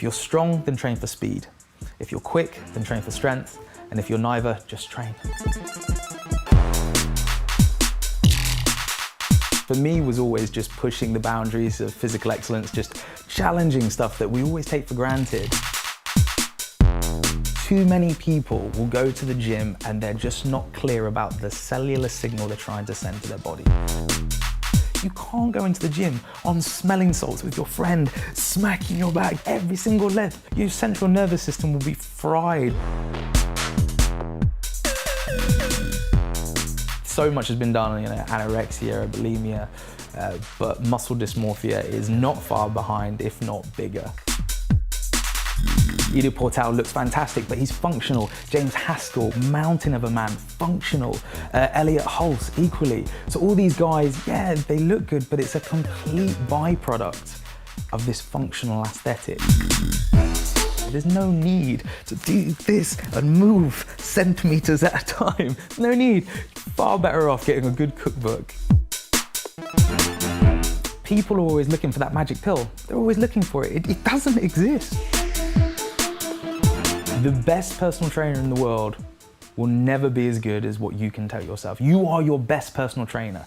If you're strong, then train for speed. If you're quick, then train for strength. And if you're neither, just train. For me, was always just pushing the boundaries of physical excellence, just challenging stuff that we always take for granted. Too many people will go to the gym and they're just not clear about the cellular signal they're trying to send to their body. You can't go into the gym on smelling salts with your friend, smacking your back every single lift. Your central nervous system will be fried. So much has been done on anorexia, bulimia, but muscle dysmorphia is not far behind, if not bigger. Ido Portal looks fantastic, but he's functional. James Haskell, mountain of a man, functional. Elliot Hulse, equally. So all these guys, yeah, they look good, but it's a complete byproduct of this functional aesthetic. There's no need to do this and move centimeters at a time. No need. Far better off getting a good cookbook. People are always looking for that magic pill. They're always looking for it. It doesn't exist. The best personal trainer in the world will never be as good as what you can tell yourself. You are your best personal trainer.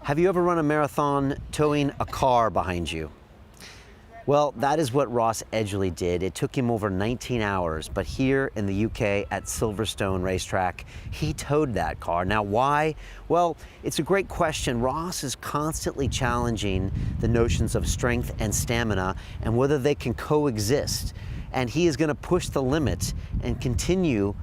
Have you ever run a marathon towing a car behind you? Well, that is what Ross Edgley did. It took him over 19 hours, but here in the UK at Silverstone Racetrack, he towed that car. Now, why? Well, it's a great question. Ross is constantly challenging the notions of strength and stamina and whether they can coexist. And he is going to push the limit and continue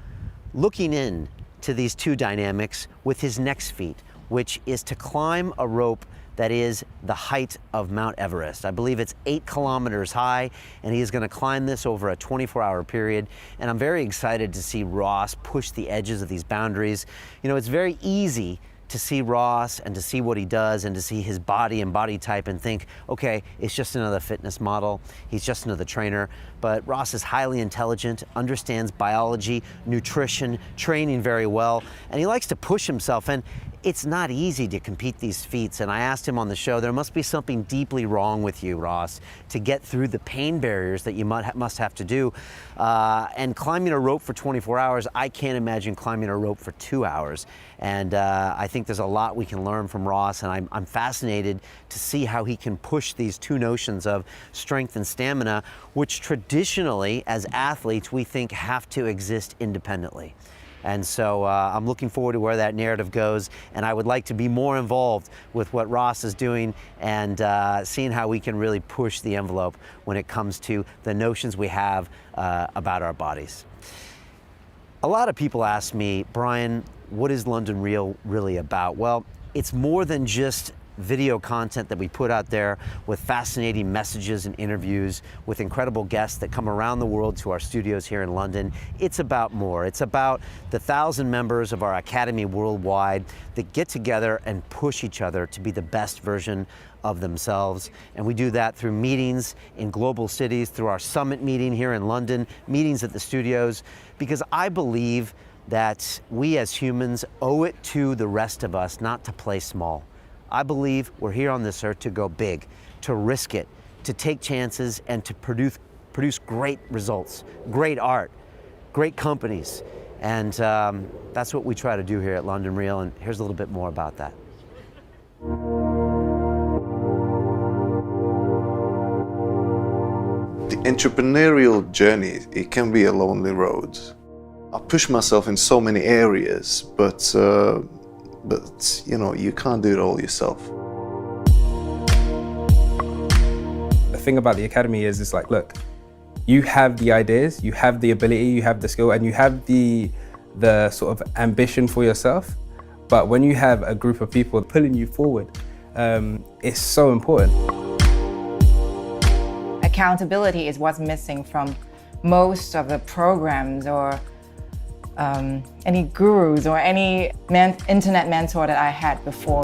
looking in to these two dynamics with his next feat, which is to climb a rope that is the height of Mount Everest. I believe it's 8 kilometers high, and he is going to climb this over a 24-hour period. And I'm very excited to see Ross push the edges of these boundaries. You know, it's very easy to see Ross and to see what he does and to see his body and body type and think, okay, it's just another fitness model. He's just another trainer. But Ross is highly intelligent, understands biology, nutrition, training very well, and he likes to push himself. And it's not easy to compete these feats, and I asked him on the show, there must be something deeply wrong with you, Ross, to get through the pain barriers that you must have to do. And climbing a rope for 24 hours, I can't imagine climbing a rope for 2 hours. And I think there's a lot we can learn from Ross, and I'm fascinated to see how he can push these two notions of strength and stamina, which traditionally, as athletes, we think have to exist independently. And so I'm looking forward to where that narrative goes, and I would like to be more involved with what Ross is doing and seeing how we can really push the envelope when it comes to the notions we have about our bodies. A lot of people ask me, Brian, what is London Real really about? Well, it's more than just video content that we put out there with fascinating messages and interviews with incredible guests that come around the world to our studios here in London. It's about more. It's about the 1,000 members of our Academy worldwide that get together and push each other to be the best version of themselves. And we do that through meetings in global cities, through our summit meeting here in London, meetings at the studios, because I believe that we as humans owe it to the rest of us not to play small. I believe we're here on this earth to go big, to risk it, to take chances, and to produce great results, great art, great companies. And that's what we try to do here at London Real, and here's a little bit more about that. The entrepreneurial journey, it can be a lonely road. I push myself in so many areas, but you know, you can't do it all yourself. The thing about the Academy is, it's like, look, you have the ideas, you have the ability, you have the skill, and you have the sort of ambition for yourself. But when you have a group of people pulling you forward, it's so important. Accountability is what's missing from most of the programs or any gurus or any internet mentor that I had before.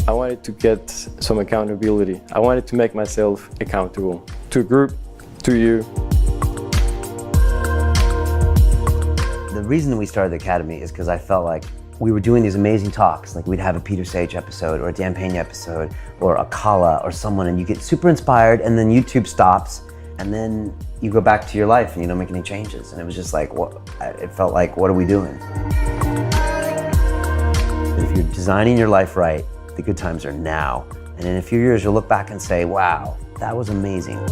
I wanted to get some accountability. I wanted to make myself accountable to a group, to you. The reason we started the Academy is because I felt like we were doing these amazing talks, like we'd have a Peter Sage episode or a Dan Pena episode or a Kala or someone, and you get super inspired, and then YouTube stops, and then you go back to your life and you don't make any changes. And it was just like, what? It felt like, what are we doing? If you're designing your life right, the good times are now. And in a few years, you'll look back and say, wow, that was amazing.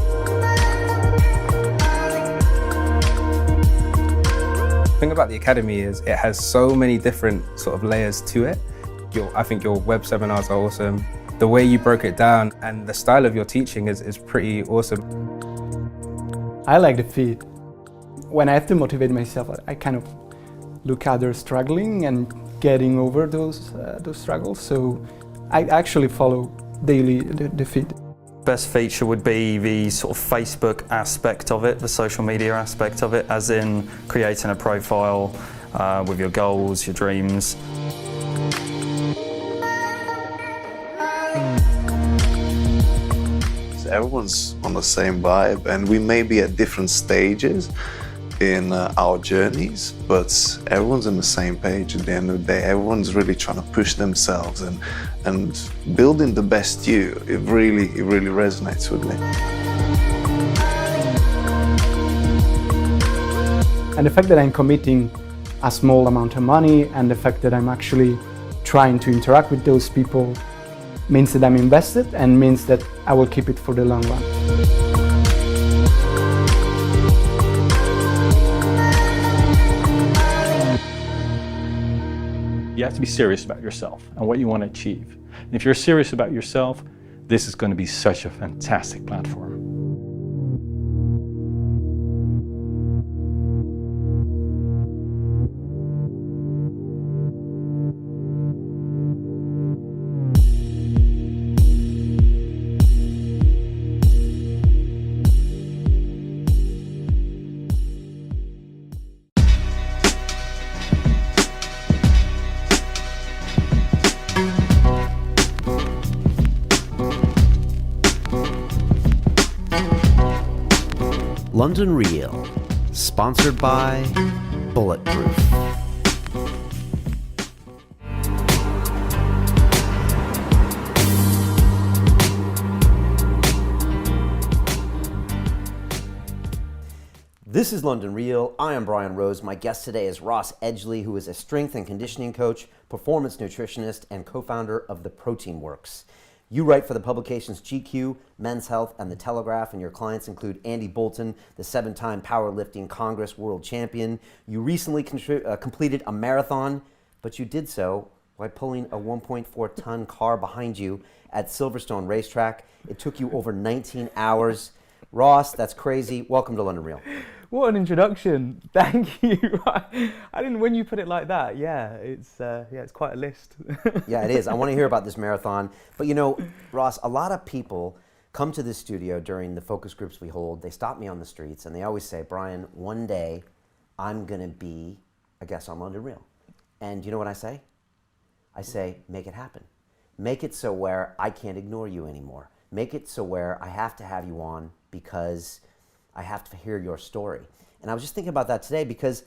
The thing about the Academy is it has so many different sort of layers to it. I think your web seminars are awesome. The way you broke it down and the style of your teaching is pretty awesome. I like the feed. When I have to motivate myself, I kind of look at others struggling and getting over those struggles. So I actually follow daily the feed. Best feature would be the sort of Facebook aspect of it, the social media aspect of it, as in creating a profile with your goals, your dreams. Everyone's on the same vibe, and we may be at different stages in our journeys, but everyone's on the same page at the end of the day. Everyone's really trying to push themselves and building the best you. It really resonates with me. And the fact that I'm committing a small amount of money and the fact that I'm actually trying to interact with those people means that I'm invested and means that I will keep it for the long run. You have to be serious about yourself and what you want to achieve. And if you're serious about yourself, this is going to be such a fantastic platform. London Real, sponsored by Bulletproof. This is London Real. I am Brian Rose. My guest today is Ross Edgley, who is a strength and conditioning coach, performance nutritionist, and co-founder of The Protein Works. You write for the publications GQ, Men's Health, and The Telegraph, and your clients include Andy Bolton, the 7-time powerlifting Congress world champion. You recently completed a marathon, but you did so by pulling a 1.4-ton car behind you at Silverstone Racetrack. It took you over 19 hours. Ross, that's crazy. Welcome to London Real. What an introduction! Thank you. I didn't. When you put it like that, it's quite a list. Yeah, it is. I want to hear about this marathon. But you know, Ross, a lot of people come to this studio during the focus groups we hold. They stop me on the streets and they always say, Brian, one day I'm going to be a guest on London Real. And you know what I say? I say, make it happen. Make it so where I can't ignore you anymore. Make it so where I have to have you on because I have to hear your story. And I was just thinking about that today because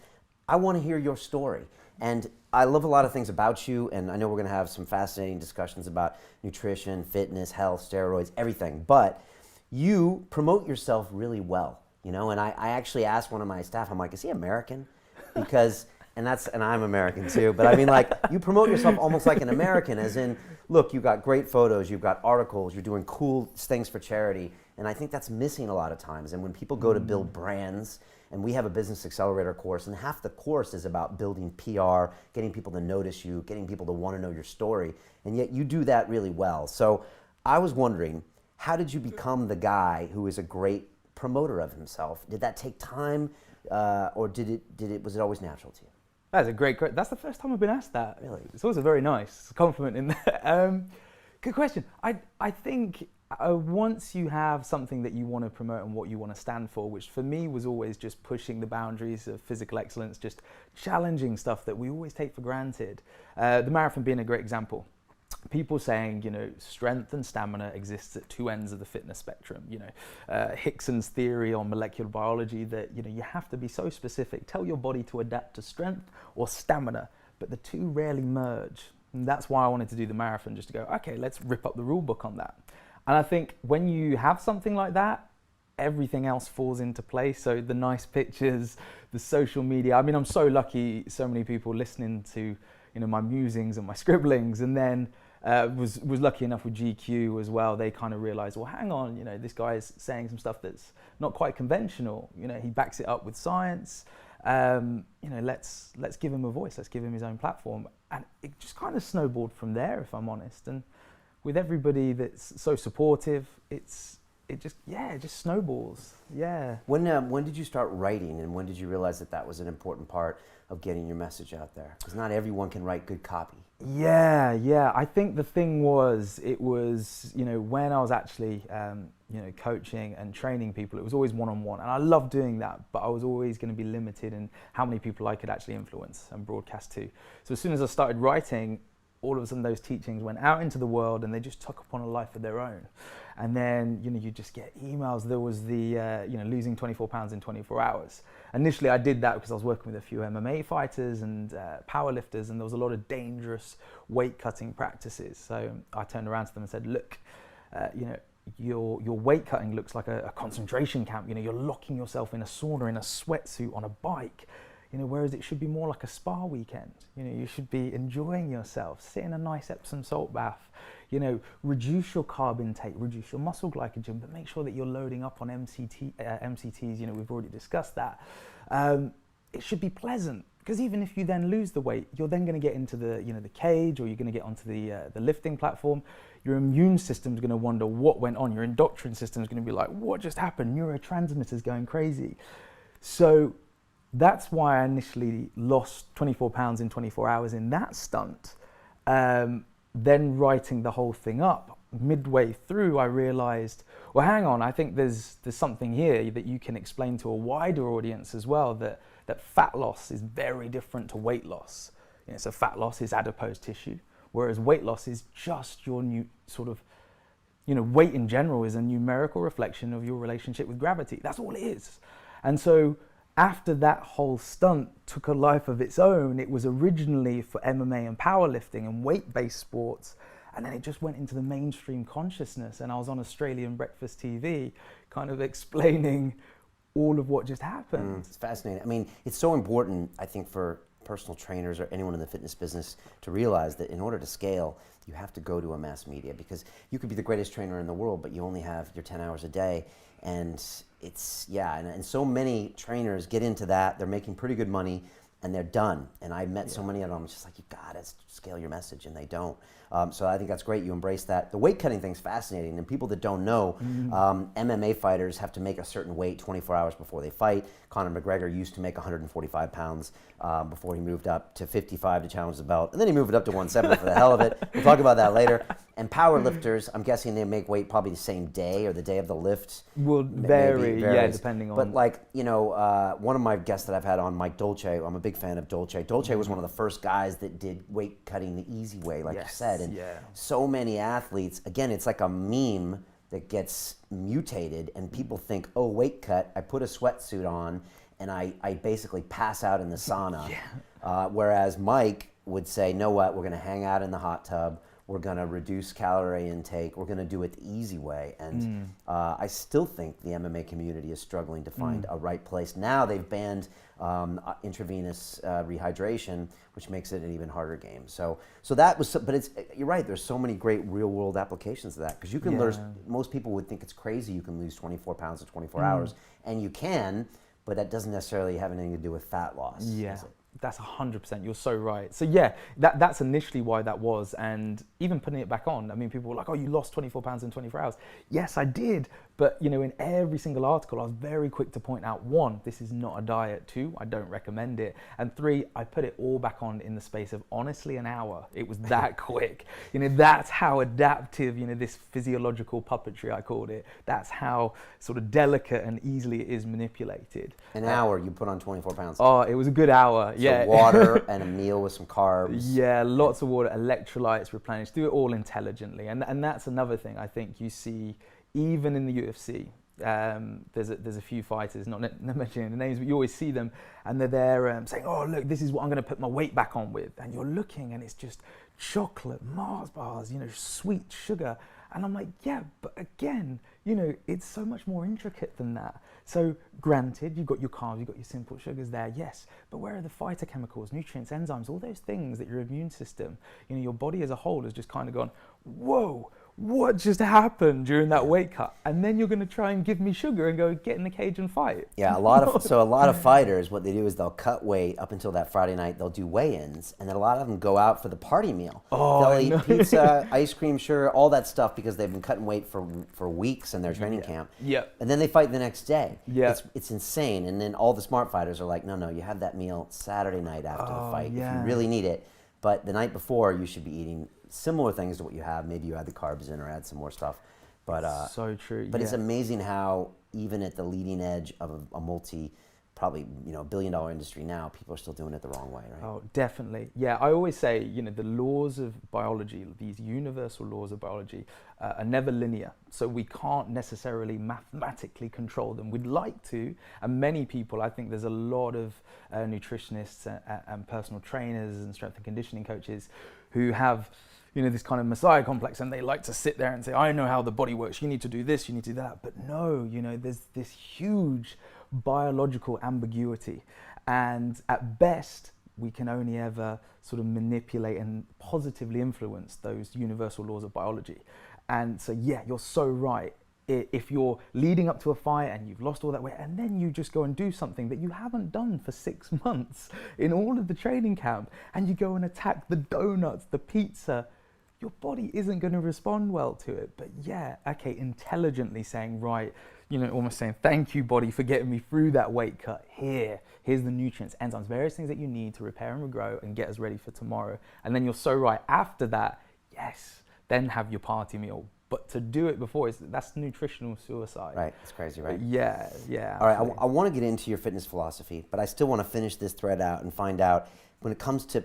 I want to hear your story. And I love a lot of things about you, and I know we're going to have some fascinating discussions about nutrition, fitness, health, steroids, everything. But you promote yourself really well, you know. And I actually asked one of my staff, I'm like, is he American? Because, and I'm American too, but I mean, like, you promote yourself almost like an American, as in, look, you've got great photos, you've got articles, you're doing cool things for charity. And I think that's missing a lot of times. And when people go to build brands, and we have a business accelerator course, and half the course is about building PR, getting people to notice you, getting people to want to know your story, and yet you do that really well. So I was wondering, how did you become the guy who is a great promoter of himself? Did that take time, or was it always natural to you? That's a great. That's the first time I've been asked that. Really? It's always a very nice compliment in there. Good question. I think once you have something that you want to promote and what you want to stand for, which for me was always just pushing the boundaries of physical excellence, just challenging stuff that we always take for granted. The marathon being a great example. people saying, you know, strength and stamina exists at two ends of the fitness spectrum. You know, Hickson's theory on molecular biology that, you know, you have to be so specific. Tell your body to adapt to strength or stamina, but the two rarely merge. And that's why I wanted to do the marathon, just to go, okay, let's rip up the rule book on that. And I think when you have something like that, everything else falls into place. So the nice pictures, the social media. I mean, I'm so lucky, so many people listening to, you know, my musings and my scribblings, and then was lucky enough with GQ as well. They kind of realized, well, hang on, you know, this guy's saying some stuff that's not quite conventional. You know, he backs it up with science. You know, let's give him a voice. Let's give him his own platform. And it just kind of snowballed from there, if I'm honest. And with everybody that's so supportive, it just snowballs. Yeah. When did you start writing, and when did you realize that that was an important part of getting your message out there? Because not everyone can write good copy. Yeah. I think the thing was, it was, you know, when I was actually, you know, coaching and training people, it was always one-on-one, and I loved doing that, but I was always going to be limited in how many people I could actually influence and broadcast to. So as soon as I started writing, all of a sudden those teachings went out into the world and they just took upon a life of their own. And then, you know, you just get emails. There was the, you know, losing 24 pounds in 24 hours. Initially I did that because I was working with a few MMA fighters and power lifters, and there was a lot of dangerous weight cutting practices. So I turned around to them and said, look, you know, your weight cutting looks like a concentration camp. You know, you're locking yourself in a sauna, in a sweatsuit, on a bike. You know, whereas it should be more like a spa weekend. You know, you should be enjoying yourself, sit in a nice Epsom salt bath, you know, reduce your carb intake, reduce your muscle glycogen, but make sure that you're loading up on MCTs, you know, we've already discussed that. It should be pleasant, because even if you then lose the weight, you're then going to get into the, you know, the cage, or you're going to get onto the lifting platform. Your immune system's going to wonder what went on. Your endocrine system's going to be like, what just happened? Neurotransmitters going crazy. So that's why I initially lost 24 pounds in 24 hours in that stunt. Then writing the whole thing up, midway through, I realized, well, hang on, I think there's something here that you can explain to a wider audience as well, that fat loss is very different to weight loss. You know, so fat loss is adipose tissue, whereas weight loss is just your new sort of, you know, weight in general is a numerical reflection of your relationship with gravity. That's all it is. And so after that whole stunt took a life of its own, it was originally for MMA and powerlifting and weight-based sports, and then it just went into the mainstream consciousness, and I was on Australian breakfast TV kind of explaining all of what just happened. It's fascinating. I mean, it's so important, I think, for personal trainers or anyone in the fitness business to realize that in order to scale, you have to go to a mass media, because you could be the greatest trainer in the world, but you only have your 10 hours a day. And it's, yeah, and so many trainers get into that, they're making pretty good money, and they're done. And I met so many of them, it's just like, you gotta scale your message, and they don't. So I think that's great, you embrace that. The weight cutting thing's fascinating, and people that don't know, MMA fighters have to make a certain weight 24 hours before they fight. Conor McGregor used to make 145 pounds before he moved up to 55 to challenge the belt, and then he moved it up to 170 for the hell of it. We'll talk about that later. And power lifters, I'm guessing they make weight probably the same day or the day of the lift. Will vary, yeah, depending on. But like, you know, one of my guests that I've had on, Mike Dolce, I'm a big fan of Dolce. Dolce was one of the first guys that did weight cutting the easy way, like you said. And so many athletes, again, it's like a meme that gets mutated, and people think, oh, weight cut, I put a sweatsuit on and I basically pass out in the sauna. Whereas Mike would say, know what, we're gonna hang out in the hot tub, we're gonna reduce calorie intake, we're gonna do it the easy way. And I still think the MMA community is struggling to find a right place. Now they've banned intravenous rehydration, which makes it an even harder game. So that was, but it's, you're right, there's so many great real world applications to that, because you can lose, most people would think it's crazy you can lose 24 pounds in 24 hours, and you can, but that doesn't necessarily have anything to do with fat loss. That's 100%, you're so right. So yeah, that's initially why that was, and even putting it back on, I mean, people were like, oh, you lost 24 pounds in 24 hours. Yes, I did, But in every single article, I was very quick to point out, 1, this is not a diet. 2, I don't recommend it. And 3, I put it all back on in the space of honestly an hour. It was that quick. That's how adaptive, this physiological puppetry, I called it. That's how sort of delicate and easily it is manipulated. An hour, you put on 24 pounds. Oh, it was a good hour. So water and a meal with some carbs. Yeah, lots of water, electrolytes, replenish. Do it all intelligently, and that's another thing I think you see even in the UFC. There's a few fighters, not mentioning the names, but you always see them, and they're there saying, "Oh, look, this is what I'm going to put my weight back on with," and you're looking, and it's just chocolate, Mars bars, sweet sugar, and I'm like, yeah, but again, it's so much more intricate than that. So granted, you've got your carbs, you've got your simple sugars there, yes, but where are the phytochemicals, nutrients, enzymes, all those things that your immune system, your body as a whole has just kind of gone, whoa, what just happened during that weight cut? And then you're going to try and give me sugar and go get in the cage and fight. Yeah, a lot of fighters, what they do is they'll cut weight up until that Friday night. They'll do weigh-ins, and then a lot of them go out for the party meal. They'll eat pizza, ice cream, sugar, all that stuff because they've been cutting weight for weeks in their training camp. Yeah. And then they fight the next day. Yeah. It's insane. And then all the smart fighters are like, no, you have that meal Saturday night after the fight if you really need it. But the night before, you should be eating similar things to what you have. Maybe you add the carbs in or add some more stuff. But so true. But it's amazing how even at the leading edge of a probably billion-dollar industry now, people are still doing it the wrong way, right? Oh, definitely. Yeah, I always say, the laws of biology, these universal laws of biology, are never linear. So we can't necessarily mathematically control them. We'd like to, and many people, I think there's a lot of nutritionists and personal trainers and strength and conditioning coaches who have this kind of messiah complex, and they like to sit there and say, I know how the body works, you need to do this, you need to do that. But no, there's this huge biological ambiguity, and at best we can only ever sort of manipulate and positively influence those universal laws of biology. And so yeah, you're so right. If you're leading up to a fight and you've lost all that weight, and then you just go and do something that you haven't done for 6 months in all of the training camp, and you go and attack the donuts, the pizza, your body isn't going to respond well to it. But yeah, okay, intelligently saying, right, almost saying, thank you, body, for getting me through that weight cut. Here's the nutrients, enzymes, various things that you need to repair and regrow and get us ready for tomorrow. And then you're so right. After that, yes, then have your party meal. But to do it before, that's nutritional suicide. Right, it's crazy, right? Yeah. All right, I want to get into your fitness philosophy, but I still want to finish this thread out and find out, when it comes to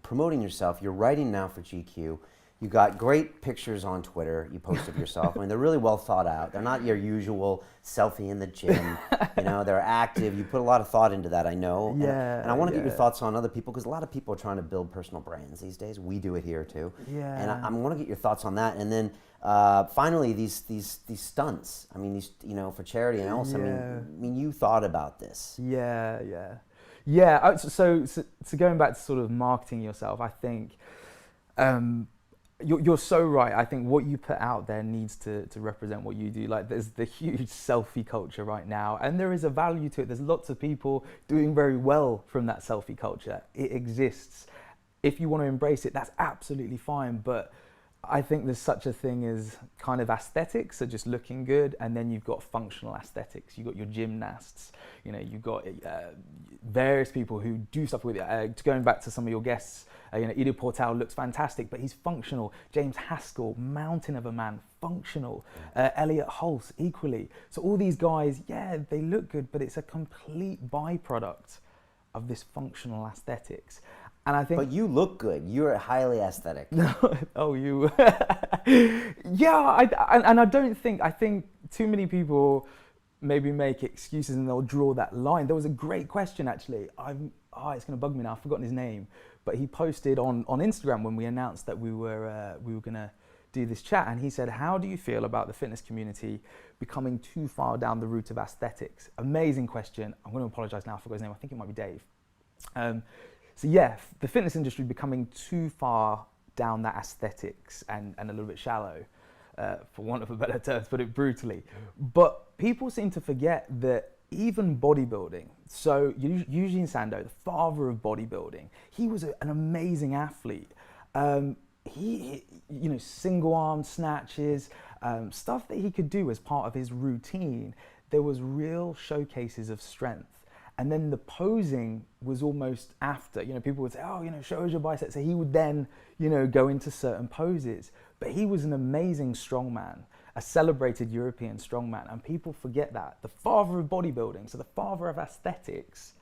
promoting yourself, you're writing now for GQ. You got great pictures on Twitter you post of yourself. I mean, they're really well thought out. They're not your usual selfie in the gym. They're active. You put a lot of thought into that, I know. Yeah. And I want to get your thoughts on other people, because a lot of people are trying to build personal brands these days. We do it here too. Yeah. And I want to get your thoughts on that. And then finally, these stunts. I mean, these for charity and else. Yeah. I mean, you thought about this. Yeah. So going back to sort of marketing yourself, I think. You're so right. I think what you put out there needs to represent what you do. Like, there's the huge selfie culture right now, and there is a value to it. There's lots of people doing very well from that selfie culture. It exists. If you want to embrace it, that's absolutely fine. But I think there's such a thing as kind of aesthetics, so just looking good, and then you've got functional aesthetics. You've got your gymnasts, you've got various people who do stuff with it. Going back to some of your guests, Ido Portal looks fantastic, but he's functional. James Haskell, mountain of a man, functional. Elliot Hulse, equally. So all these guys, yeah, they look good, but it's a complete byproduct of this functional aesthetics. And I think, but you look good. You're highly aesthetic. Oh, you. Yeah, I think too many people maybe make excuses and they'll draw that line. There was a great question, actually. It's going to bug me now. I've forgotten his name, but he posted on Instagram when we announced that we were going to do this chat, and he said, "How do you feel about the fitness community becoming too far down the route of aesthetics?" Amazing question. I'm going to apologize now. I forgot his name. I think it might be Dave. So yeah, the fitness industry becoming too far down that aesthetics and a little bit shallow, for want of a better term, to put it brutally. But people seem to forget that even bodybuilding, so Eugene Sandow, the father of bodybuilding, he was an amazing athlete. you know, single arm snatches, stuff that he could do as part of his routine. There was real showcases of strength. And then the posing was almost after. You know, people would say, oh, you know, show us your biceps. So he would then, you know, go into certain poses. But he was an amazing strongman, a celebrated European strongman. And people forget that. The father of bodybuilding, so the father of aesthetics,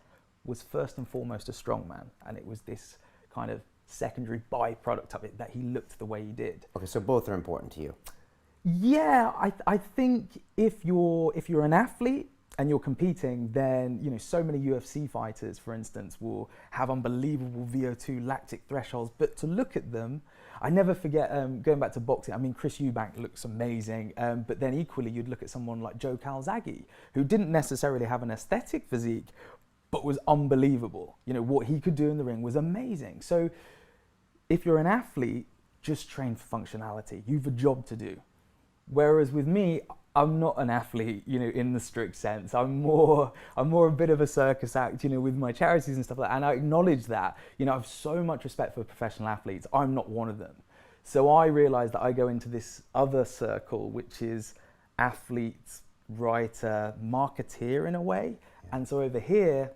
was first and foremost a strongman. And it was this kind of secondary byproduct of it that he looked the way he did. Okay, so both are important to you. Yeah, I think if you're an athlete and you're competing, then, you know, so many UFC fighters, for instance, will have unbelievable VO2 lactic thresholds. But to look at them, I never forget, going back to boxing, I mean, Chris Eubank looks amazing. But then equally, you'd look at someone like Joe Calzaghe, who didn't necessarily have an aesthetic physique, but was unbelievable. You know, what he could do in the ring was amazing. So if you're an athlete, just train for functionality. You've a job to do. Whereas with me, I'm not an athlete, you know, in the strict sense. I'm more a bit of a circus act, you know, with my charities and stuff like that. And I acknowledge that. You know, I have so much respect for professional athletes. I'm not one of them. So I realize that I go into this other circle, which is athlete, writer, marketeer in a way. And so over here,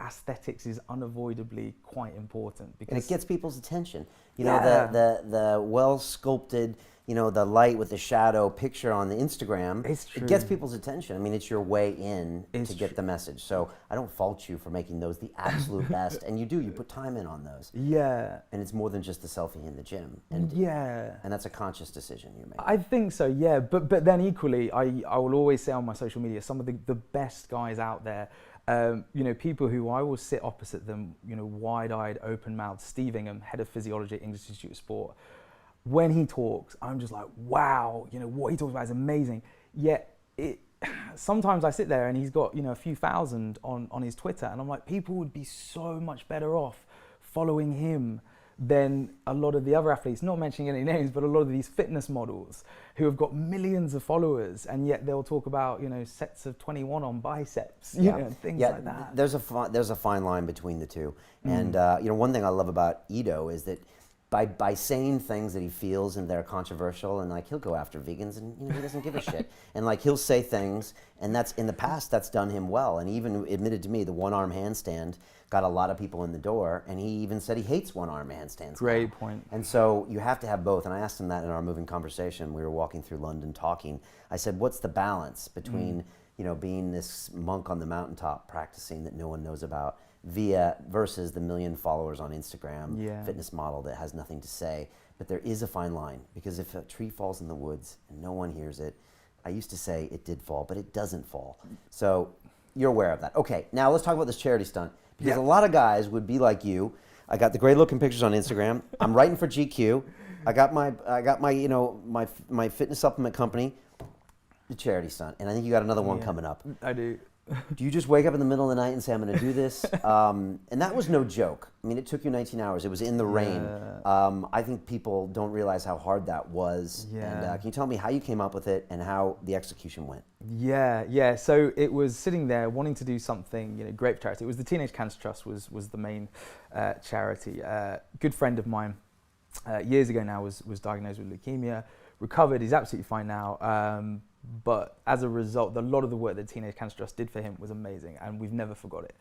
aesthetics is unavoidably quite important because And it gets people's attention. You Yeah. know, the well sculpted, you know, the light with the shadow picture on the Instagram. It's true. It gets people's attention. I mean, it's your way in It's to get the message. So I don't fault you for making those the absolute best. And you put time in on those. Yeah. And it's more than just the selfie in the gym. And Yeah. and that's a conscious decision you make. I think so, yeah. But then equally, I will always say on my social media, some of the best guys out there, you know, people who I will sit opposite them, you know, wide-eyed, open-mouthed. Steve Ingham, head of physiology at English Institute of Sport. When he talks, I'm just like, wow, you know, what he talks about is amazing. Yet sometimes I sit there and he's got, you know, a few thousand on his Twitter, and I'm like, people would be so much better off following him than a lot of the other athletes, not mentioning any names, but a lot of these fitness models who have got millions of followers, and yet they'll talk about, you know, sets of 21 on biceps, you know, things like that. There's a fine line between the two. And you know, one thing I love about Ido is that by saying things that he feels and they're controversial, and like he'll go after vegans, and you know, he doesn't give a shit. And like he'll say things, and that's in the past that's done him well. And he even admitted to me the one-arm handstand got a lot of people in the door, and he even said he hates one-arm handstands. Great point. And so you have to have both. And I asked him that in our moving conversation. We were walking through London talking. I said, what's the balance between you know, being this monk on the mountaintop practicing that no one knows about versus the 1 million followers on Instagram, fitness model that has nothing to say. But there is a fine line, because if a tree falls in the woods and no one hears it, I used to say it did fall, but it doesn't fall. So you're aware of that. Okay, now let's talk about this charity stunt, because a lot of guys would be like you. I got the great looking pictures on Instagram. I'm writing for GQ. I got my you know, my fitness supplement company, the charity stunt, and I think you got another one coming up. I do. Do you just wake up in the middle of the night and say, I'm going to do this? And that was no joke. I mean, it took you 19 hours. It was in the rain. I think people don't realize how hard that was. And can you tell me how you came up with it and how the execution went? Yeah. So it was sitting there wanting to do something, you know, great for charity. It was the Teenage Cancer Trust was the main charity. Good friend of mine years ago now was diagnosed with leukemia, recovered. He's absolutely fine now. But as a result, a lot of the work that Teenage Cancer Trust did for him was amazing, and we've never forgot it.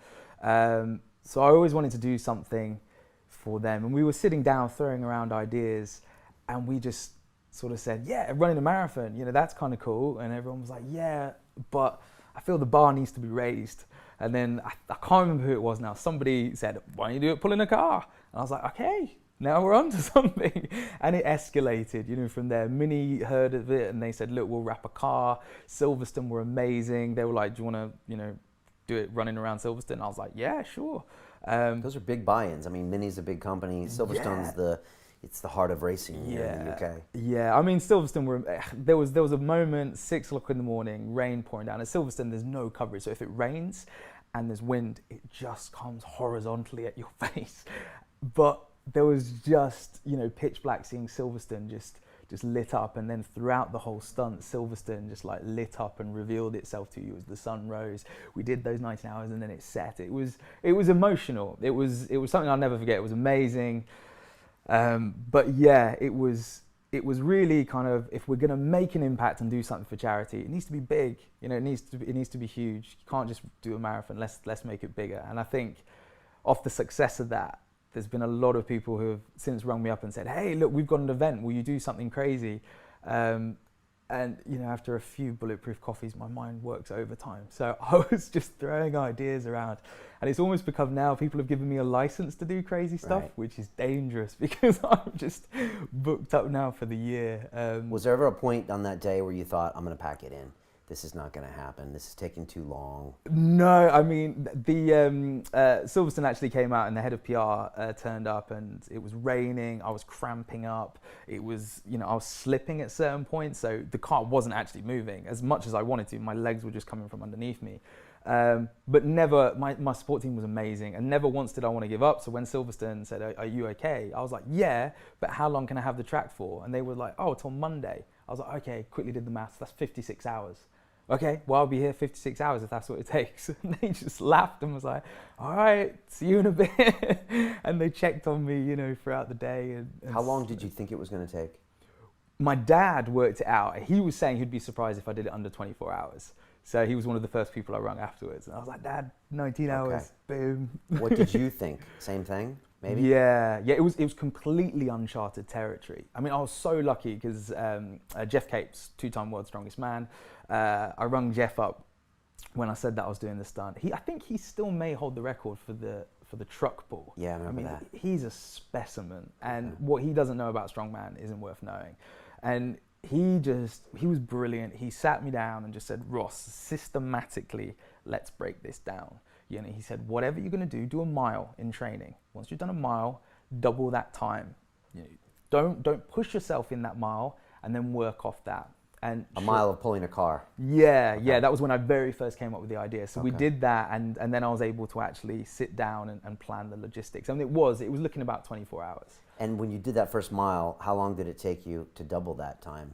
So I always wanted to do something for them, and we were sitting down throwing around ideas, and we just sort of said, yeah, running a marathon, you know, that's kind of cool. And everyone was like, yeah, but I feel the bar needs to be raised. And then I can't remember who it was now. Somebody said, why don't you do it pulling a car? And I was like, okay. Now we're on to something. And it escalated, you know, from there. Minnie heard of it and they said, look, we'll wrap a car. Silverstone were amazing. They were like, do you want to, you know, do it running around Silverstone? I was like, yeah, sure. Those are big buy-ins. I mean, Minnie's a big company. Silverstone's it's the heart of racing here in the UK. Yeah, I mean, Silverstone there was a moment, 6 o'clock in the morning, rain pouring down. At Silverstone, there's no coverage. So if it rains and there's wind, it just comes horizontally at your face. But there was just, you know, pitch black, seeing Silverstone just lit up, and then throughout the whole stunt, Silverstone just like lit up and revealed itself to you as the sun rose. We did those 19 hours and then it set. It was emotional. It was something I'll never forget. It was amazing. But yeah, it was really kind of, if we're going to make an impact and do something for charity, it needs to be big. You know, it needs to be huge. You can't just do a marathon. Let's make it bigger. And I think off the success of that, there's been a lot of people who have since rung me up and said, hey, look, we've got an event. Will you do something crazy? And you know, after a few bulletproof coffees, my mind works overtime. So I was just throwing ideas around, and it's almost become now people have given me a license to do crazy stuff, Right. which is dangerous because I'm just booked up now for the year. Was there ever a point on that day where you thought, I'm going to pack it in? This is not going to happen. This is taking too long. No, I mean, the Silverstone actually came out and the head of PR turned up, and it was raining. I was cramping up. It was, you know, I was slipping at certain points, so the car wasn't actually moving as much as I wanted to. My legs were just coming from underneath me. But never, my support team was amazing, and never once did I want to give up. So when Silverstone said, are you okay? I was like, yeah, but how long can I have the track for? And they were like, oh, till Monday. I was like, okay, quickly did the maths. That's 56 hours. Okay, well, I'll be here 56 hours if that's what it takes. And they just laughed and was like, all right, see you in a bit. And they checked on me, you know, throughout the day. And How long did you think it was going to take? My dad worked it out. He was saying he'd be surprised if I did it under 24 hours. So he was one of the first people I rung afterwards. And I was like, Dad, 19 hours, boom. What did you think? Same thing, maybe? Yeah, it was completely uncharted territory. I mean, I was so lucky because Jeff Capes, two-time world's strongest man, I rung Jeff up when I said that I was doing the stunt. I think he still may hold the record for the truck pull. Yeah, I remember that. He's a specimen, and what he doesn't know about strongman isn't worth knowing. And he was brilliant. He sat me down and just said, Ross, systematically, let's break this down. You know, he said, whatever you're going to do a mile in training. Once you've done a mile, double that time. You know, don't push yourself in that mile and then work off that. And A mile of pulling a car. yeah, that was when I very first came up with the idea. So we did that, and then I was able to actually sit down and plan the logistics. I mean, it was looking about 24 hours. And when you did that first mile, how long did it take you to double that time?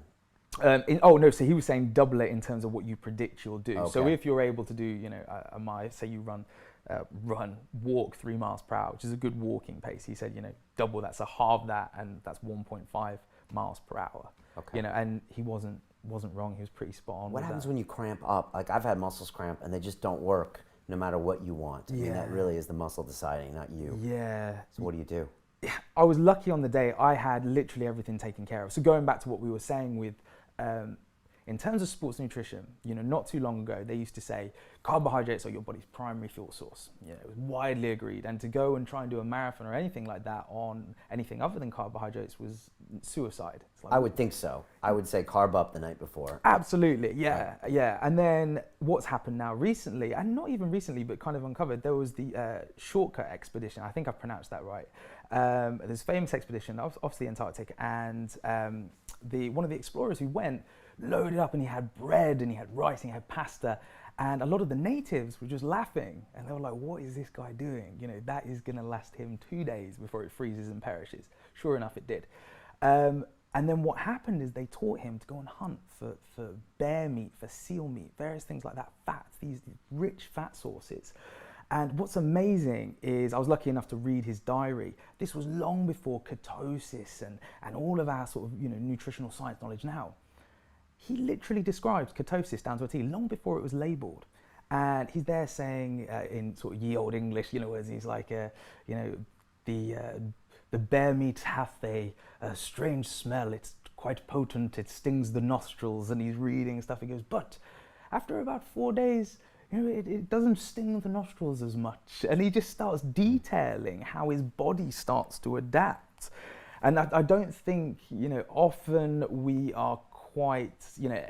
So he was saying double it in terms of what you predict you'll do. So Okay. if you're able to do, you know, a mile, say you walk 3 miles per hour, which is a good walking pace. He said, you know, double that, so halve that, and that's 1.5 miles per hour. Okay. You know, and he wasn't wrong. He was pretty spot on. What with happens that. when you cramp up? Like, I've had muscles cramp and they just don't work no matter what you want. I mean, that Yeah. really is the muscle deciding, not you. Yeah. So what do you do? I was lucky on the day. I had literally everything taken care of. So going back to what we were saying with, in terms of sports nutrition, you know, not too long ago, they used to say carbohydrates are your body's primary fuel source. You know, it was widely agreed. And to go and try and do a marathon or anything like that on anything other than carbohydrates was suicide. It's like, I would think so. I would say carb up the night before. absolutely, yeah. And then what's happened now recently, and not even recently, but kind of uncovered, there was the shortcut expedition. I think I pronounced that right. There's a famous expedition off the Antarctic, and one of the explorers who went loaded up, and he had bread and he had rice and he had pasta, and a lot of the natives were just laughing, and they were like, what is this guy doing? You know, that is going to last him 2 days before it freezes and perishes. Sure enough, it did. And then what happened is they taught him to go and hunt for bear meat, for seal meat, various things like that, fats, these rich fat sources. And what's amazing is I was lucky enough to read his diary. This was long before ketosis and all of our sort of, you know, nutritional science knowledge now. He literally describes ketosis down to a T long before it was labeled. And he's there saying in sort of ye old English, you know, as he's like, you know, the bear meat hath a strange smell. It's quite potent. It stings the nostrils. And he's reading stuff. He goes, but after about 4 days, you know, it doesn't sting the nostrils as much. And he just starts detailing how his body starts to adapt. And I don't think, you know, often we are quite, you know,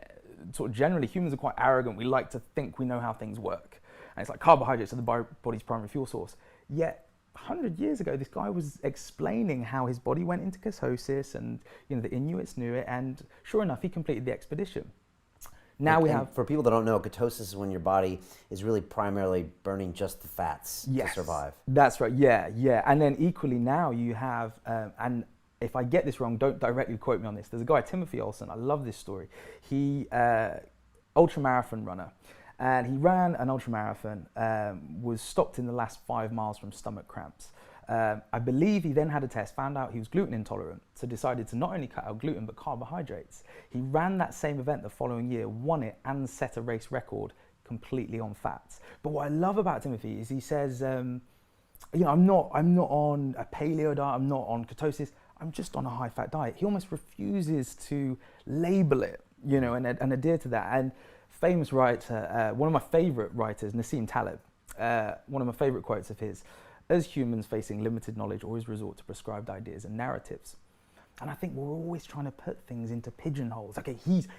sort of generally humans are quite arrogant. We like to think we know how things work. And it's like carbohydrates are the body's primary fuel source. Yet 100 years ago, this guy was explaining how his body went into ketosis, and, you know, the Inuits knew it. And sure enough, he completed the expedition. Now we have, for people that don't know, ketosis is when your body is really primarily burning just the fats to survive. That's right. Yeah. And then equally now you have, and if I get this wrong, don't directly quote me on this. There's a guy, Timothy Olsen. I love this story. He, ultramarathon runner, and he ran an ultramarathon, was stopped in the last 5 miles from stomach cramps. I believe he then had a test, found out he was gluten intolerant, so decided to not only cut out gluten but carbohydrates. He ran that same event the following year, won it, and set a race record completely on fats. But what I love about Timothy is he says, you know, I'm not on a paleo diet, I'm not on ketosis, I'm just on a high-fat diet. He almost refuses to label it, you know, and adhere to that. And famous writer, one of my favorite writers, Nassim Taleb, one of my favorite quotes of his, as humans facing limited knowledge always resort to prescribed ideas and narratives. And I think we're always trying to put things into pigeonholes. Okay,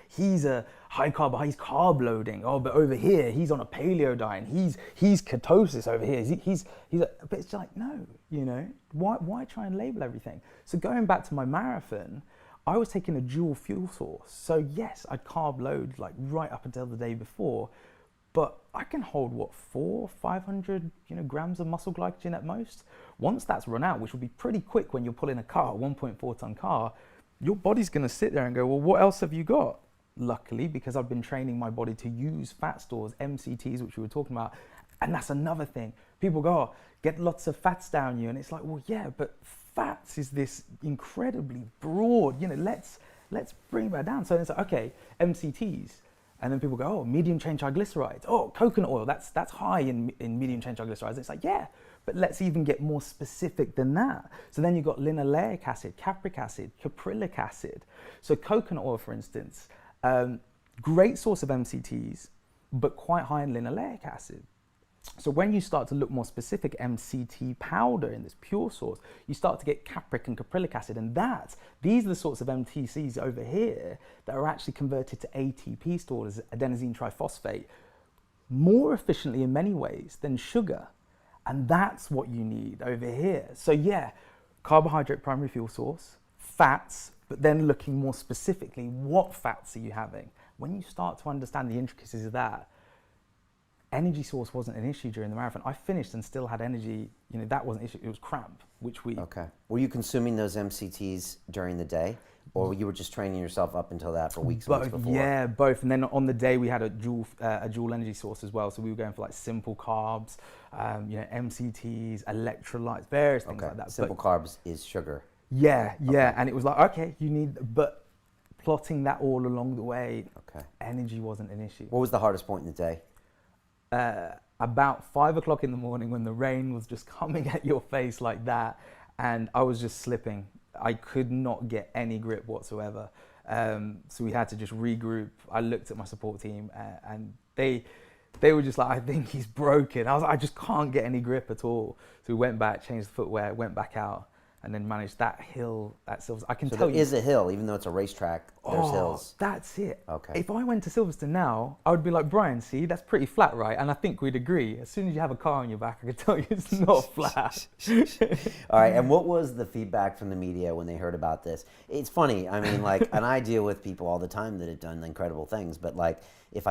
he's a high carb, he's carb loading. Oh, but over here he's on a paleo diet. And he's ketosis over here. But it's like, no, you know, why try and label everything? So going back to my marathon, I was taking a dual fuel source. So yes, I'd carb load like right up until the day before, but I can hold what, 500 grams of muscle glycogen at most. Once that's run out, which will be pretty quick when you're pulling a car, 1.4 ton car, your body's gonna sit there and go, well, what else have you got? Luckily, because I've been training my body to use fat stores, MCTs, which we were talking about, and that's another thing. People go, oh, get lots of fats down you, and it's like, well, yeah, but fats is this incredibly broad, let's bring that down. So it's like, okay, MCTs. And then people go, oh, medium chain triglycerides. Oh, coconut oil, that's high in medium chain triglycerides. It's like, yeah, but let's even get more specific than that. So then you've got linoleic acid, capric acid, caprylic acid. So coconut oil, for instance, great source of MCTs, but quite high in linoleic acid. So when you start to look more specific, MCT powder in this pure source, you start to get capric and caprylic acid, and these are the sorts of MTCs over here that are actually converted to ATP stored as adenosine triphosphate more efficiently in many ways than sugar, and that's what you need over here. So yeah, carbohydrate primary fuel source, fats, but then looking more specifically, what fats are you having? When you start to understand the intricacies of that, energy source wasn't an issue during the marathon. I finished and still had energy, that wasn't an issue, it was cramp, which we... Okay. Were you consuming those MCTs during the day, or you were just training yourself up until that for weeks and weeks before? Yeah, both. And then on the day we had a dual energy source as well, so we were going for like simple carbs, MCTs, electrolytes, various things like that. Simple carbs is sugar. Yeah, okay. And it was like, okay, but plotting that all along the way, energy wasn't an issue. What was the hardest point in the day? About 5 o'clock in the morning when the rain was just coming at your face like that, and I was just slipping. I could not get any grip whatsoever. So we had to just regroup. I looked at my support team and they were just like, I think he's broken. I was like, I just can't get any grip at all. So we went back, changed the footwear, went back out, and then managed that hill at Silverstone. I can tell you. So there is a hill, even though it's a racetrack, there's hills. That's it. Okay. If I went to Silverstone now, I would be like, Brian, see, that's pretty flat, right? And I think we'd agree. As soon as you have a car on your back, I can tell you it's not flat. All right, and what was the feedback from the media when they heard about this? It's funny, I mean, like, and I deal with people all the time that have done incredible things, but like, if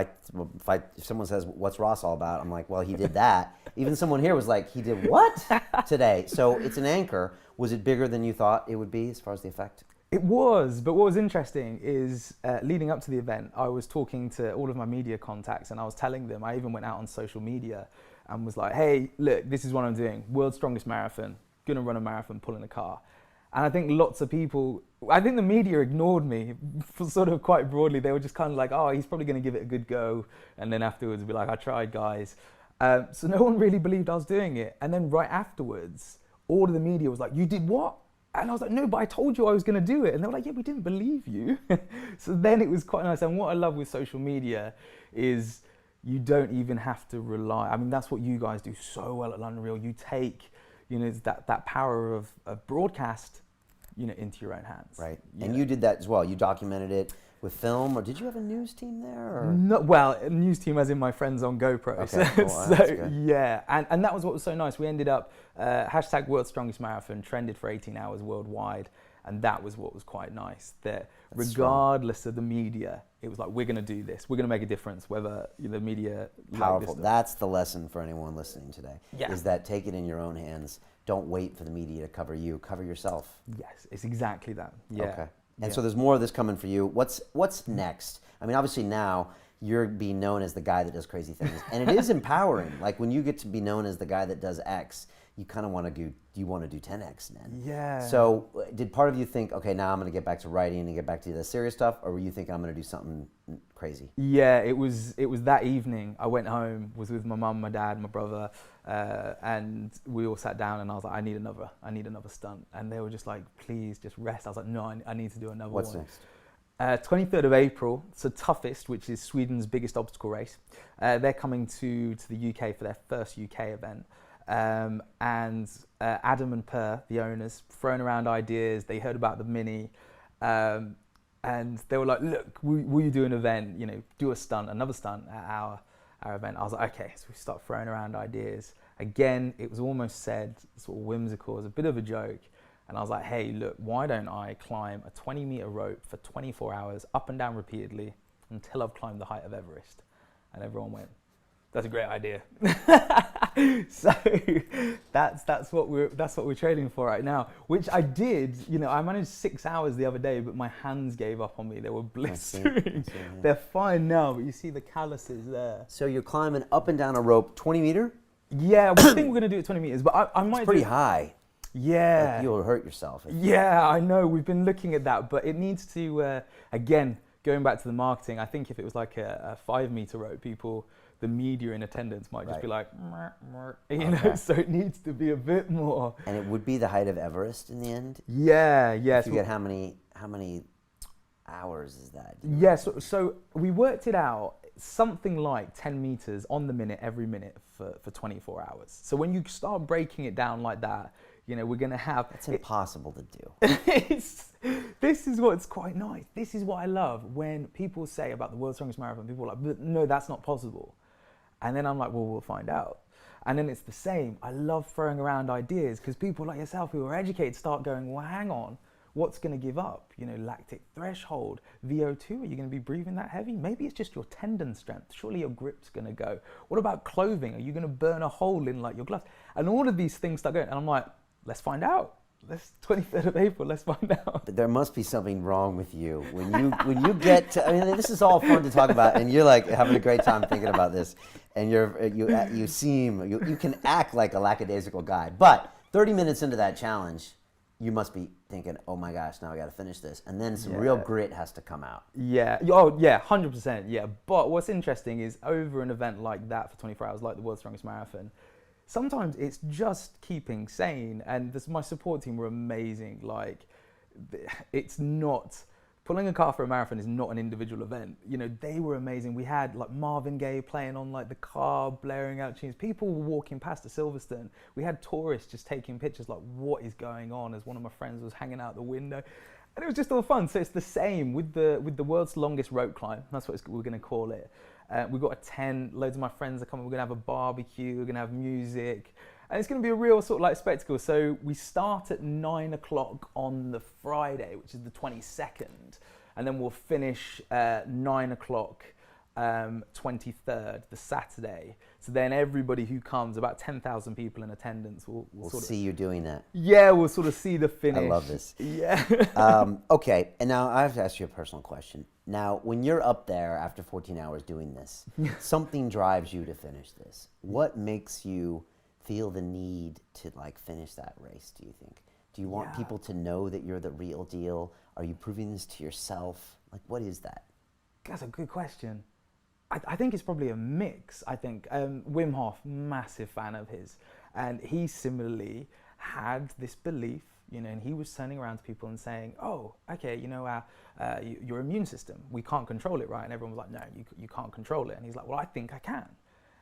someone says, what's Ross all about? I'm like, well, he did that. Even someone here was like, he did what today? So it's an anchor. Was it bigger than you thought it would be as far as the effect? It was, but what was interesting is leading up to the event, I was talking to all of my media contacts and I was telling them, I even went out on social media and was like, hey, look, this is what I'm doing. World's strongest marathon, gonna run a marathon, pulling a car. And I think lots of people, I think the media ignored me for sort of quite broadly. They were just kind of like, oh, he's probably gonna give it a good go. And then afterwards be like, I tried, guys. So no one really believed I was doing it. And then right afterwards, all of the media was like, you did what? And I was like, no, but I told you I was gonna do it. And they were like, yeah, we didn't believe you. So then it was quite nice. And what I love with social media is you don't even have to rely. I mean, that's what you guys do so well at London Real. You take, that power of broadcast, into your own hands. Right. And you did that as well. You documented it with film, or did you have a news team there? Or? No, well, a news team as in my friends on GoPro. Okay, cool. So yeah, and that was what was so nice. We ended up, hashtag World's Strongest Marathon trended for 18 hours worldwide, and that was what was quite nice. That that's regardless of the media, it was like, we're gonna do this. We're gonna make a difference, whether the media powerful. Like this. That's the lesson for anyone listening today, yeah. Is that take it in your own hands. Don't wait for the media to cover you, cover yourself. Yes, it's exactly that, yeah. Okay. And so there's more of this coming for you. What's next? I mean, obviously now you're being known as the guy that does crazy things. And it is empowering. Like when you get to be known as the guy that does X, you kind of want to do, you want to do 10x then. Yeah. So did part of you think, okay, now I'm going to get back to writing and get back to the serious stuff, or were you thinking I'm going to do something crazy? Yeah, it was that evening. I went home, was with my mum, my dad, my brother, and we all sat down, and I was like, I need another stunt. And they were just like, please just rest. I was like, no, I need to do another one. What's next? 23rd of April, so Toughest, which is Sweden's biggest obstacle race. They're coming to the UK for their first UK event. And Adam and Per, the owners, throwing around ideas. They heard about the Mini, and they were like, "Look, will you do an event? You know, do a stunt, another stunt at our event." I was like, "Okay." So we start throwing around ideas. Again, it was almost said sort of whimsical, it was a bit of a joke. And I was like, "Hey, look, why don't I climb a 20-meter rope for 24 hours, up and down repeatedly, until I've climbed the height of Everest?" And everyone went, "That's a great idea." So that's what we're training for right now. Which I did. You know, I managed 6 hours the other day, but my hands gave up on me. They were blistering. I see, yeah. They're fine now, but you see the calluses there. So you're climbing up and down a rope, 20 meter? Yeah, we think we're gonna do it 20 meters, but I might. It's pretty do high. Yeah. Like you'll hurt yourself. Yeah, I know. We've been looking at that, but it needs to, again, going back to the marketing, I think if it was like a 5-meter rope, the media in attendance might just be like, you know, so it needs to be a bit more. And it would be the height of Everest in the end? Yeah, yes. You get how many hours is that? Yeah, so we worked it out, something like 10 meters on the minute, every minute for 24 hours. So when you start breaking it down like that, you know, we're going to have... That's impossible to do. This is what's quite nice. This is what I love when people say about the world's strongest marathon. People are like, but no, that's not possible. And then I'm like, well, we'll find out. And then it's the same. I love throwing around ideas because people like yourself who are educated start going, well, hang on, what's going to give up? You know, lactic threshold, VO2, are you going to be breathing that heavy? Maybe it's just your tendon strength. Surely your grip's going to go. What about clothing? Are you going to burn a hole in like your gloves? And all of these things start going. And I'm like, let's find out. Let's 23rd of April, let's find out. But there must be something wrong with you when you get to, I mean, this is all fun to talk about, and you're like having a great time thinking about this, and you can act like a lackadaisical guy, but 30 minutes into that challenge, you must be thinking, oh my gosh, now I got to finish this, and then some real grit has to come out. Yeah. Oh yeah, 100%. Yeah. But what's interesting is over an event like that for 24 hours, like the world's strongest marathon, sometimes it's just keeping sane, and my support team were amazing. Like, it's not, pulling a car for a marathon is not an individual event. You know, they were amazing. We had like Marvin Gaye playing on like the car, blaring out tunes. People were walking past at Silverstone. We had tourists just taking pictures like, what is going on, as one of my friends was hanging out the window. And it was just all fun. So it's the same with the world's longest rope climb. That's what we're gonna call it. We've got a tent, loads of my friends are coming, we're gonna have a barbecue, we're gonna have music, and it's gonna be a real sort of like spectacle. So we start at 9 o'clock on the Friday, which is the 22nd, and then we'll finish 9 o'clock 23rd, the Saturday. So then everybody who comes, about 10,000 people in attendance, will sort of see you doing that. Yeah, we'll sort of see the finish. I love this. Yeah. Okay, and now I have to ask you a personal question. Now, when you're up there after 14 hours doing this, something drives you to finish this. What makes you feel the need to like finish that race, do you think? Do you want people to know that you're the real deal? Are you proving this to yourself? Like, what is that? That's a good question. I think it's probably a mix. I think Wim Hof, massive fan of his, and he similarly had this belief, you know, and he was turning around to people and saying, oh, okay, you know, your immune system, we can't control it, right? And everyone was like, no, you can't control it. And he's like, well, I think I can.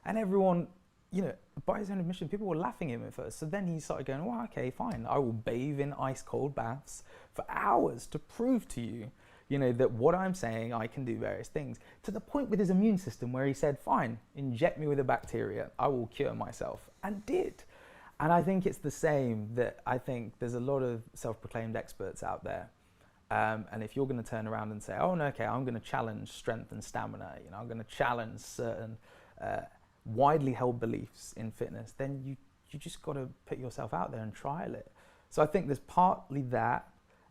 And everyone, you know, by his own admission, people were laughing at him at first. So then he started going, well, okay, fine. I will bathe in ice cold baths for hours to prove to you, you know, that what I'm saying, I can do various things. To the point with his immune system where he said, fine, inject me with a bacteria, I will cure myself, and did. And I think it's the same, that I think there's a lot of self-proclaimed experts out there. And if you're going to turn around and say, oh, no, okay, I'm going to challenge strength and stamina, you know, I'm going to challenge certain widely held beliefs in fitness, then you just got to put yourself out there and trial it. So I think there's partly that.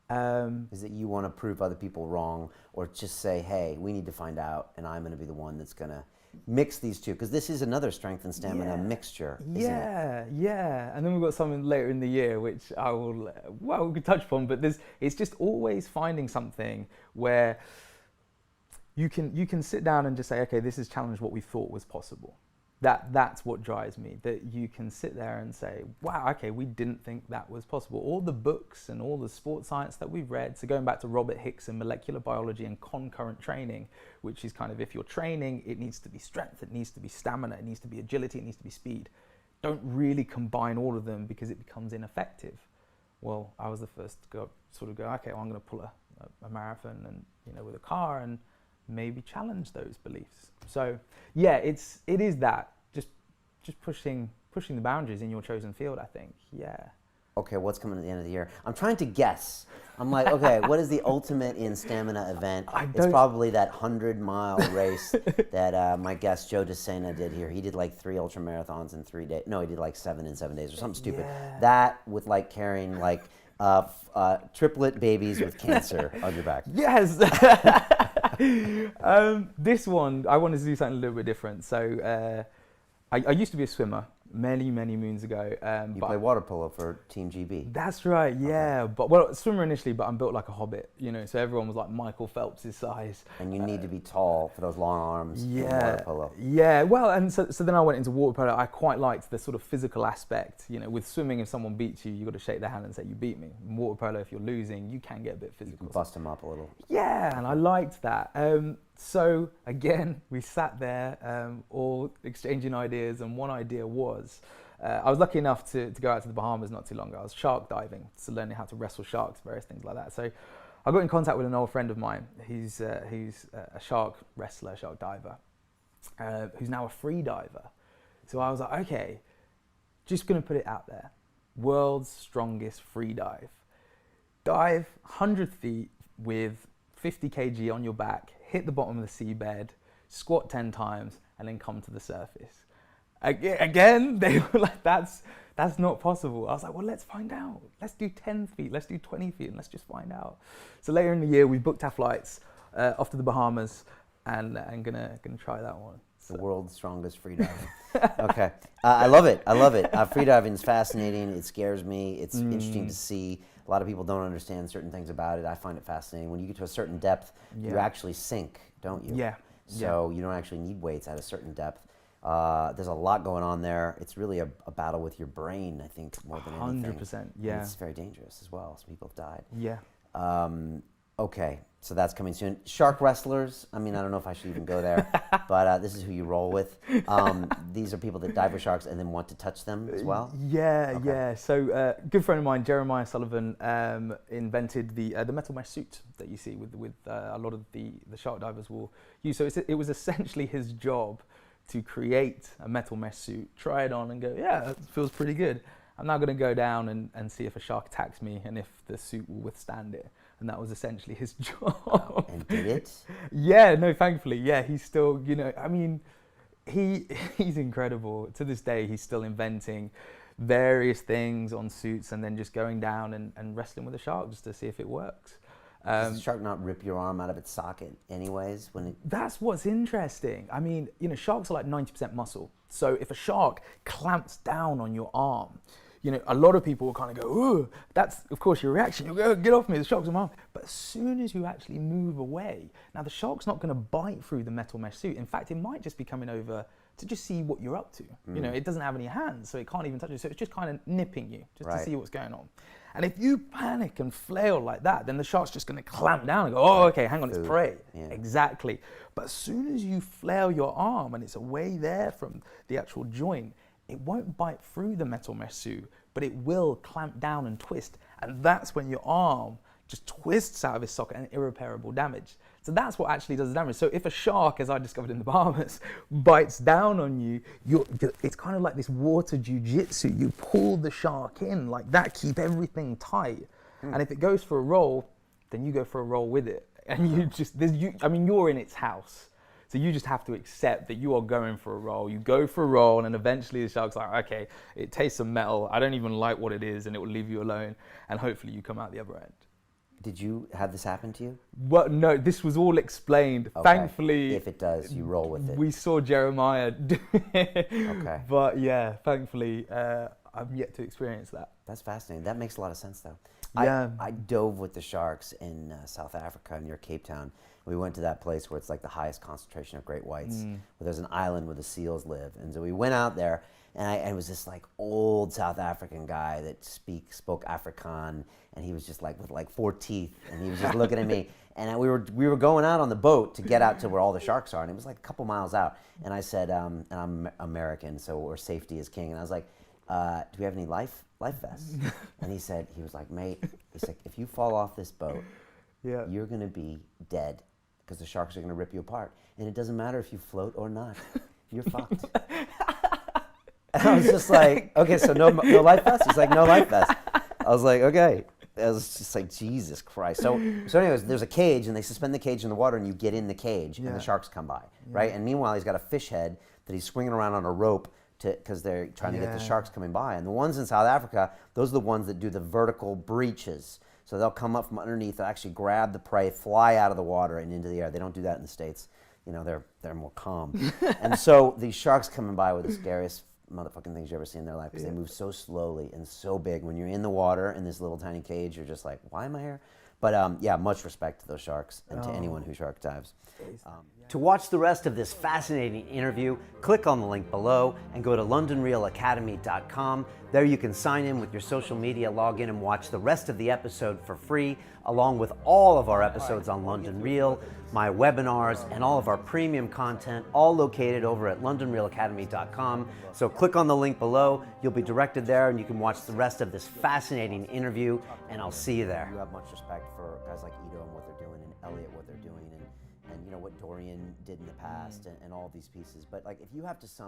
Is that you want to prove other people wrong, or just say, hey, we need to find out, and I'm going to be the one that's going to mix these two? Because this is another strength and stamina mixture, isn't it? Yeah. And then we've got something later in the year, which I will, we could touch upon, but it's just always finding something where you can sit down and just say, okay, this has challenged what we thought was possible. That's what drives me, that you can sit there and say, wow, okay, we didn't think that was possible. All the books and all the sports science that we've read, so going back to Robert Hicks and molecular biology and concurrent training, which is kind of, if you're training, it needs to be strength, it needs to be stamina, it needs to be agility, it needs to be speed. Don't really combine all of them because it becomes ineffective. Well, I was the first to go, okay, well, I'm going to pull a marathon and, with a car and maybe challenge those beliefs. So yeah, it is that just pushing the boundaries in your chosen field, I think. Yeah. Okay, what's coming at the end of the year? I'm trying to guess. I'm like, okay, what is the ultimate in stamina event? It's probably that 100-mile race that my guest Joe DeSena did here. He did like 3 ultra marathons in 3 days. No, he did like 7 in 7 days or something stupid. Yeah. That with like carrying like triplet babies with cancer on your back. Yes. This one, I wanted to do something a little bit different. So I used to be a swimmer many moons ago. You play water polo for Team GB. That's right, yeah. Okay. But swimmer initially, but I'm built like a hobbit, so everyone was like Michael Phelps' size. And you need to be tall for those long arms in water polo. Yeah, well, and so then I went into water polo. I quite liked the sort of physical aspect. With swimming, if someone beats you, you've got to shake their hand and say, you beat me. In water polo, if you're losing, you can get a bit physical. You can bust them up a little. Yeah, and I liked that. So again, we sat there all exchanging ideas, and one idea was, I was lucky enough to go out to the Bahamas not too long ago. I was shark diving, so learning how to wrestle sharks, various things like that. So I got in contact with an old friend of mine. He's a shark wrestler, shark diver, who's now a free diver. So I was like, okay, just gonna put it out there. World's strongest free dive. Dive 100 feet with 50 kg on your back, hit the bottom of the seabed, squat 10 times, and then come to the surface. Again, they were like, that's not possible. I was like, well, let's find out. Let's do 10 feet, let's do 20 feet, and let's just find out. So later in the year, we booked our flights off to the Bahamas, and gonna try that one. The world's strongest freediving. Okay, I love it. Freediving is fascinating. It scares me. It's interesting to see. A lot of people don't understand certain things about it. I find it fascinating. When you get to a certain depth, you actually sink, don't you? Yeah. So you don't actually need weights at a certain depth. There's a lot going on there. It's really a battle with your brain, I think, more than anything. 100%, yeah. And it's very dangerous as well. Some people have died. Yeah. Okay, so that's coming soon. Shark wrestlers, I don't know if I should even go there, but this is who you roll with. These are people that dive with sharks and then want to touch them as well? Yeah. So a good friend of mine, Jeremiah Sullivan, invented the metal mesh suit that you see with a lot of the shark divers will use. So it was essentially his job to create a metal mesh suit, try it on and go, yeah, it feels pretty good. I'm now going to go down and see if a shark attacks me and if the suit will withstand it. And that was essentially his job. And did it? Yeah, no, thankfully. Yeah, he's still, he's incredible. To this day, he's still inventing various things on suits and then just going down and wrestling with the shark just to see if it works. Does the shark not rip your arm out of its socket anyways? That's what's interesting. Sharks are like 90% muscle. So if a shark clamps down on your arm, a lot of people will kind of go, ooh, that's of course your reaction. You'll go, get off me, the shark's on my arm. But as soon as you actually move away, now the shark's not going to bite through the metal mesh suit. In fact, it might just be coming over to just see what you're up to. It doesn't have any hands, so it can't even touch you. So it's just kind of nipping you just to see what's going on. And if you panic and flail like that, then the shark's just going to clamp down and go, oh, okay, hang on, it's prey. Yeah. Exactly. But as soon as you flail your arm and it's away there from the actual joint, it won't bite through the metal mesh suit, but it will clamp down and twist. And that's when your arm just twists out of its socket and irreparable damage. So that's what actually does the damage. So if a shark, as I discovered in the Bahamas, bites down on you, it's kind of like this water jiu-jitsu. You pull the shark in like that, keep everything tight. And if it goes for a roll, then you go for a roll with it. And you're in its house. So you just have to accept that you are going for a roll. You go for a roll, and then eventually the shark's like, okay, it tastes of metal. I don't even like what it is, and it will leave you alone. And hopefully you come out the other end. Did you have this happen to you? Well, no, this was all explained. Okay. Thankfully, If it does, you roll with it. we saw Jeremiah do it. Okay. But yeah, thankfully, I'm yet to experience that. That's fascinating. That makes a lot of sense, though. Yeah. I dove with the sharks in South Africa near Cape Town. We went to that place where it's like the highest concentration of great whites, where there's an island where the seals live. And so we went out there, and it was this like old South African guy that spoke Afrikaans, and he was just like with like 4 teeth, and he was just looking at me. And we were going out on the boat to get out to where all the sharks are, and it was like a couple miles out. And I said, and I'm American, so where safety is king. And I was like, do we have any life vests? And he was like, mate, he's like, if you fall off this boat, you're gonna be dead because the sharks are gonna rip you apart. And it doesn't matter if you float or not, you're fucked. And I was just like, okay, so no life vest? He's like, no life vest. I was like, okay. I was just like, Jesus Christ. So anyways, there's a cage, and they suspend the cage in the water, and you get in the cage, and the sharks come by, right? And meanwhile, he's got a fish head that he's swinging around on a rope because they're trying to get the sharks coming by. And the ones in South Africa, those are the ones that do the vertical breaches. So they'll come up from underneath, they'll actually grab the prey, fly out of the water and into the air. They don't do that in the States. You know, they're more calm. And so these sharks coming by were the scariest motherfucking things you ever see in their life, because they move so slowly and so big. When you're in the water in this little tiny cage, you're just like, why am I here? But yeah, much respect to those sharks and to anyone who shark dives. To watch the rest of this fascinating interview, click on the link below and go to londonreelacademy.com. There you can sign in with your social media, log in and watch the rest of the episode for free, along with all of our episodes on London Reel, my webinars, and all of our premium content, all located over at londonreelacademy.com. So click on the link below, you'll be directed there, and you can watch the rest of this fascinating interview, and I'll see you there. You have much respect for guys like Ido and what they're doing, and Elliot what they're doing, and you know what Dorian did in the past, and all these pieces. But like, if you have to sum